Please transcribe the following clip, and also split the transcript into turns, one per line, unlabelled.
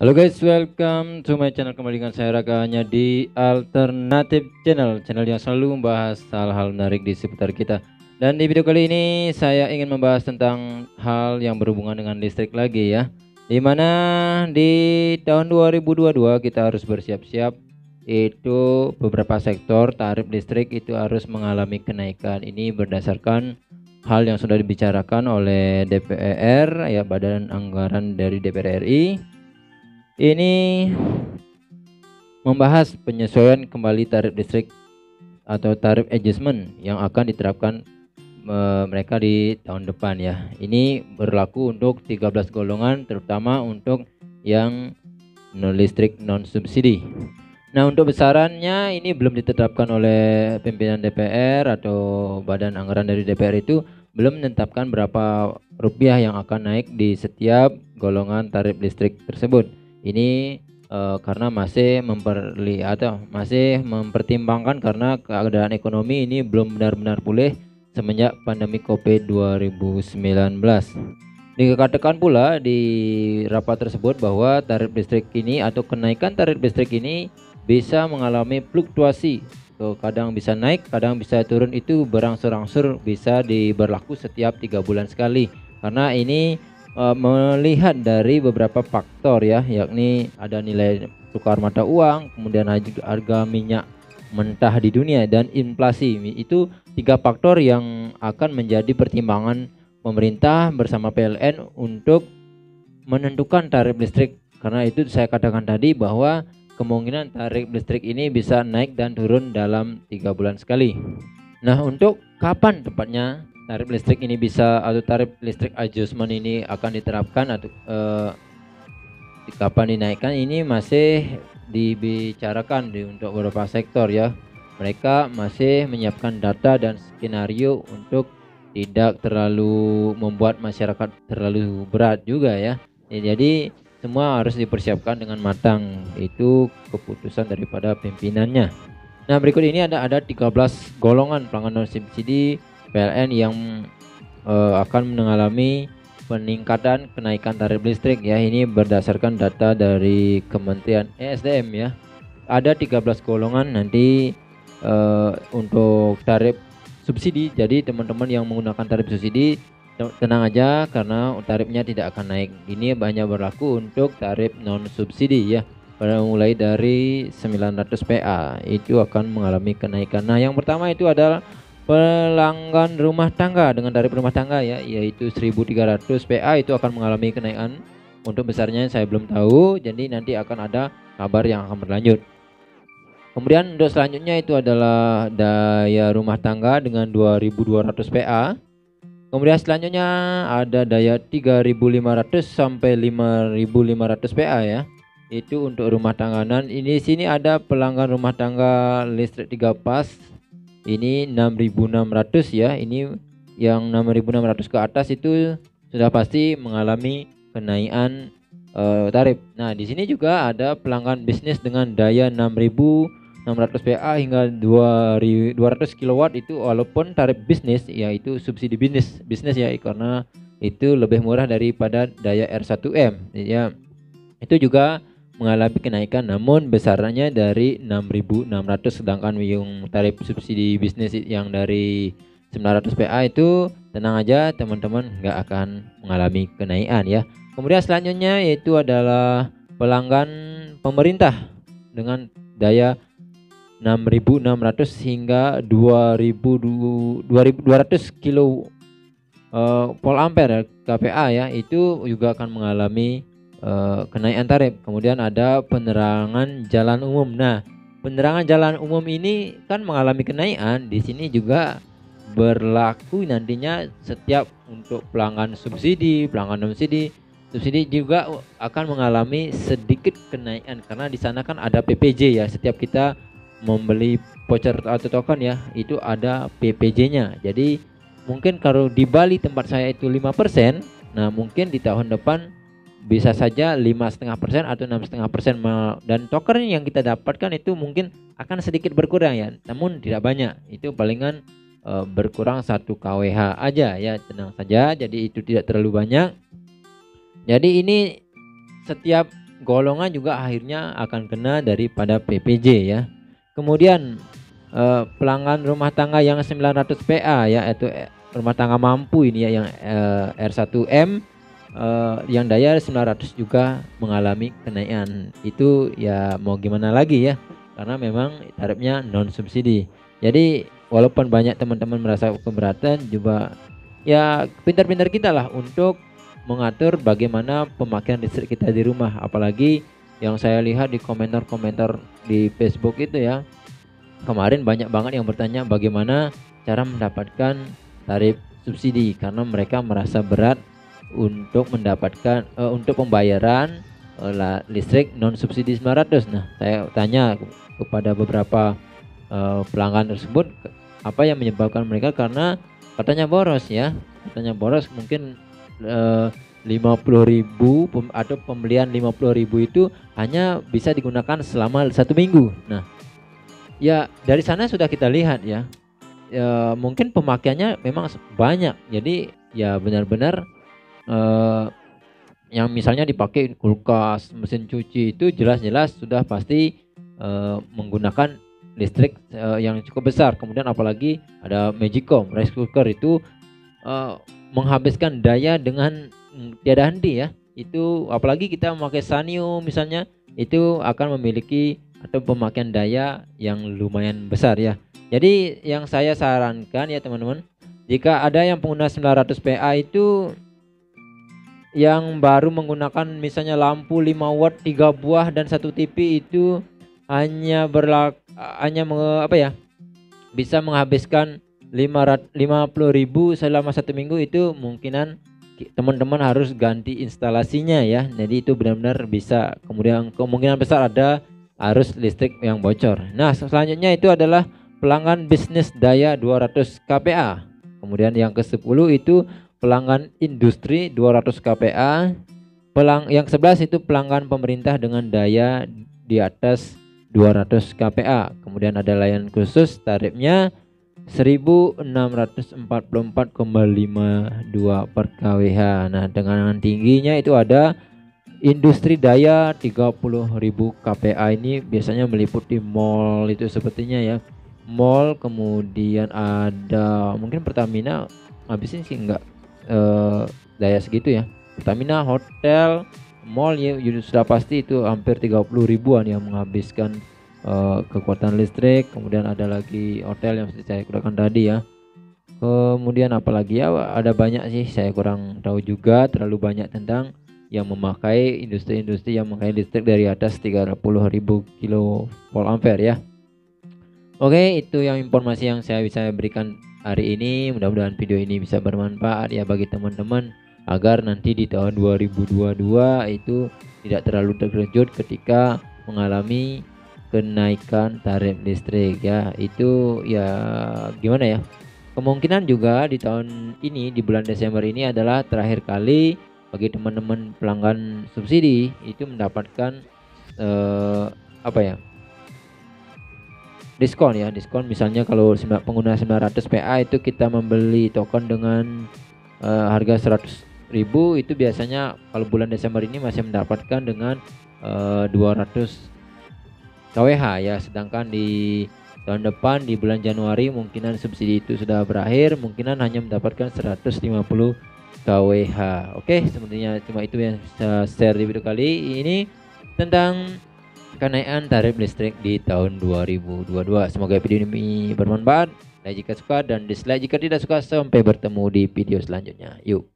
Halo guys, welcome to my channel. Kembali dengan saya Raka hanya di Alternative Channel, channel yang selalu membahas hal-hal menarik di seputar kita. Dan di video kali ini saya ingin membahas tentang hal yang berhubungan dengan listrik lagi ya. Dimana di tahun 2022 kita harus bersiap-siap, itu beberapa sektor tarif listrik itu harus mengalami kenaikan. Ini berdasarkan hal yang sudah dibicarakan oleh DPR ya, Badan Anggaran dari DPR RI. Ini membahas penyesuaian kembali tarif listrik atau tarif adjustment yang akan diterapkan mereka di tahun depan ya. Ini berlaku untuk 13 golongan, terutama untuk yang listrik non subsidi. Nah, untuk besarannya ini belum ditetapkan oleh pimpinan DPR atau badan anggaran dari DPR, itu belum menetapkan berapa rupiah yang akan naik di setiap golongan tarif listrik tersebut. Ini karena masih masih mempertimbangkan karena keadaan ekonomi ini belum benar-benar pulih semenjak pandemi Covid 2019. Dikatakan pula di rapat tersebut bahwa tarif listrik ini atau kenaikan tarif listrik ini bisa mengalami fluktuasi. Kadang bisa naik, kadang bisa turun, itu berangsur-angsur, bisa diberlaku setiap 3 bulan sekali. Karena ini melihat dari beberapa faktor ya, yakni ada nilai tukar mata uang, kemudian harga minyak mentah di dunia, dan inflasi. Itu 3 faktor yang akan menjadi pertimbangan pemerintah bersama PLN untuk menentukan tarif listrik. Karena itu saya katakan tadi bahwa kemungkinan tarif listrik ini bisa naik dan turun dalam 3 bulan sekali. Nah, untuk kapan tepatnya tarif listrik ini bisa, atau tarif listrik adjustment ini akan diterapkan atau kapan dinaikkan, ini masih dibicarakan untuk beberapa sektor ya. Mereka masih menyiapkan data dan skenario untuk tidak terlalu membuat masyarakat terlalu berat juga ya. Jadi semua harus dipersiapkan dengan matang, itu keputusan daripada pimpinannya. Nah, berikut ini ada 13 golongan pelanggan non subsidi PLN yang akan mengalami peningkatan kenaikan tarif listrik ya. Ini berdasarkan data dari Kementerian ESDM ya. Ada 13 golongan nanti untuk tarif subsidi. Jadi teman-teman yang menggunakan tarif subsidi tenang aja, karena tarifnya tidak akan naik. Ini banyak berlaku untuk tarif non subsidi ya. Mulai dari 900 PA itu akan mengalami kenaikan. Nah, yang pertama itu adalah pelanggan rumah tangga dengan tarif rumah tangga ya, yaitu 1300 PA itu akan mengalami kenaikan. Untuk besarnya saya belum tahu, jadi nanti akan ada kabar yang akan berlanjut. Kemudian untuk selanjutnya itu adalah daya rumah tangga dengan 2200 PA. Kemudian selanjutnya ada daya 3500 sampai 5500 PA ya. Itu untuk rumah tangga. Dan ini sini ada pelanggan rumah tangga listrik 3 pas. Ini 6600 ya. Ini yang 6600 ke atas itu sudah pasti mengalami kenaikan tarif. Nah, di sini juga ada pelanggan bisnis dengan daya 6600 PA hingga 200 kW, itu walaupun tarif bisnis yaitu subsidi bisnis ya, karena itu lebih murah daripada daya R1M ya. Itu juga mengalami kenaikan, namun besarnya dari 6600, sedangkan yang tarif subsidi bisnis yang dari 900 PA itu tenang aja teman-teman, nggak akan mengalami kenaikan ya. Kemudian selanjutnya yaitu adalah pelanggan pemerintah dengan daya 6600 hingga 2200 kilo volt ampere kPa ya, itu juga akan mengalami kenaikan tarif. Kemudian ada penerangan jalan umum. Nah, penerangan jalan umum ini kan mengalami kenaikan. Di sini juga berlaku nantinya setiap untuk pelanggan subsidi, pelanggan non subsidi juga akan mengalami sedikit kenaikan, karena di sana kan ada PPJ ya. Setiap kita membeli voucher atau token ya, itu ada PPJ-nya. Jadi mungkin kalau di Bali tempat saya itu 5%, nah mungkin di tahun depan bisa saja 5,5% atau 6,5%, dan token yang kita dapatkan itu mungkin akan sedikit berkurang ya, namun tidak banyak. Itu palingan berkurang 1 kWh aja ya, tenang saja. Jadi itu tidak terlalu banyak. Jadi ini setiap golongan juga akhirnya akan kena daripada PPJ ya. Kemudian pelanggan rumah tangga yang 900 PA ya, yaitu rumah tangga mampu ini ya, yang R1M yang daya 900 juga mengalami kenaikan. Itu ya mau gimana lagi ya, karena memang tarifnya non subsidi. Jadi walaupun banyak teman-teman merasa keberatan, juga ya pintar-pintar kita lah untuk mengatur bagaimana pemakaian listrik kita di rumah. Apalagi yang saya lihat di komentar-komentar di Facebook itu ya, kemarin banyak banget yang bertanya bagaimana cara mendapatkan tarif subsidi, karena mereka merasa berat untuk mendapatkan untuk pembayaran listrik non subsidi 900. Nah, saya tanya kepada beberapa pelanggan tersebut apa yang menyebabkan mereka, karena katanya boros ya, katanya boros. Mungkin 50.000 atau pembelian 50.000 itu hanya bisa digunakan selama 1 minggu. Nah, ya dari sana sudah kita lihat ya, mungkin pemakaiannya memang banyak. Jadi ya benar-benar yang misalnya dipakai kulkas, mesin cuci, itu jelas-jelas sudah pasti menggunakan listrik yang cukup besar. Kemudian apalagi ada Magicom rice cooker, itu menghabiskan daya dengan tiada henti ya. Itu apalagi kita memakai Sanyo misalnya, itu akan memiliki atau pemakaian daya yang lumayan besar ya. Jadi yang saya sarankan ya teman-teman, jika ada yang pengguna 900 PA itu yang baru menggunakan misalnya lampu 5 watt 3 buah dan 1 TV, itu hanya bisa menghabiskan 50.000 selama 1 minggu. Itu mungkinan teman-teman harus ganti instalasinya ya. Jadi itu benar-benar bisa, kemudian kemungkinan besar ada arus listrik yang bocor. Nah, selanjutnya itu adalah pelanggan bisnis daya 200 kPa. Kemudian yang ke-10 itu pelanggan industri 200 kPa. Yang 11 itu pelanggan pemerintah dengan daya di atas 200 kPa. Kemudian ada layanan khusus, tarifnya 1644,52 per kWh. Nah, dengan tingginya itu ada industri daya 30.000 kPa. Ini biasanya meliputi mall itu sepertinya ya, mall. Kemudian ada mungkin Pertamina, habisin sih enggak daya segitu ya. Pertamina, hotel, mall ya, sudah pasti itu hampir 30 ribuan yang menghabiskan kekuatan listrik. Kemudian ada lagi hotel yang saya gunakan tadi ya. Kemudian apalagi ya, ada banyak sih, saya kurang tahu juga terlalu banyak tentang yang memakai industri-industri yang memakai listrik dari atas 30.000 kilovolt ampere ya. Oke, itu yang informasi yang saya bisa berikan hari ini. Mudah-mudahan video ini bisa bermanfaat ya bagi teman-teman, agar nanti di tahun 2022 itu tidak terlalu terkejut ketika mengalami kenaikan tarif listrik ya. Itu ya gimana ya, kemungkinan juga di tahun ini, di bulan Desember ini adalah terakhir kali bagi teman-teman pelanggan subsidi itu mendapatkan diskon ya. Diskon misalnya kalau pengguna 900 PA itu kita membeli token dengan harga 100.000, itu biasanya kalau bulan Desember ini masih mendapatkan dengan 200 kWh ya. Sedangkan di tahun depan di bulan Januari mungkinan subsidi itu sudah berakhir, mungkinan hanya mendapatkan 150 kWh. Oke, sebenarnya cuma itu yang saya share di video kali ini tentang kenaikan tarif listrik di tahun 2022. Semoga video ini bermanfaat. Like jika suka dan dislike jika tidak suka. Sampai bertemu di video selanjutnya. Yuk.